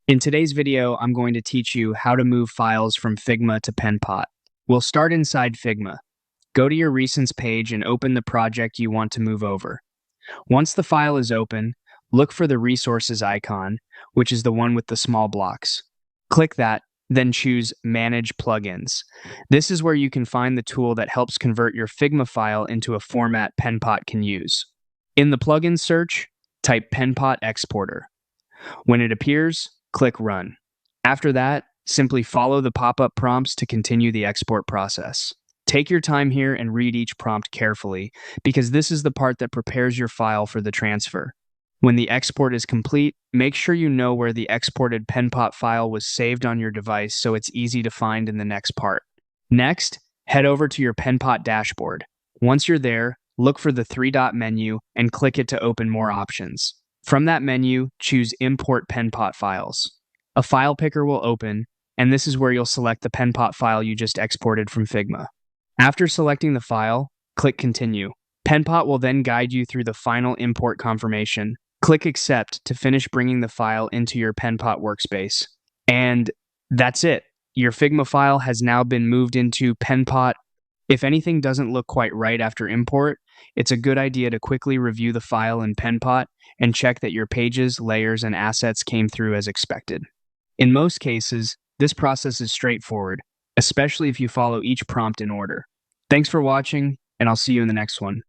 In today's video, I'm going to teach you how to move files from Figma to Penpot. We'll start inside Figma. Go to your Recents page and open the project you want to move over. Once the file is open, look for the Resources icon, which is the one with the small blocks. Click that, then choose Manage Plugins. This is where you can find the tool that helps convert your Figma file into a format Penpot can use. In the plugin search, type Penpot Exporter. When it appears, click Run. After that, simply follow the pop-up prompts to continue the export process. Take your time here and read each prompt carefully, because this is the part that prepares your file for the transfer. When the export is complete, make sure you know where the exported Penpot file was saved on your device so it's easy to find in the next part. Next, head over to your Penpot dashboard. Once you're there, look for the three-dot menu and click it to open more options. From that menu, choose Import Penpot Files. A file picker will open, and this is where you'll select the Penpot file you just exported from Figma. After selecting the file, click Continue. Penpot will then guide you through the final import confirmation. Click Accept to finish bringing the file into your Penpot workspace. And that's it. Your Figma file has now been moved into Penpot. If anything doesn't look quite right after import, it's a good idea to quickly review the file in Penpot and check that your pages, layers, and assets came through as expected. In most cases, this process is straightforward, especially if you follow each prompt in order. Thanks for watching, and I'll see you in the next one.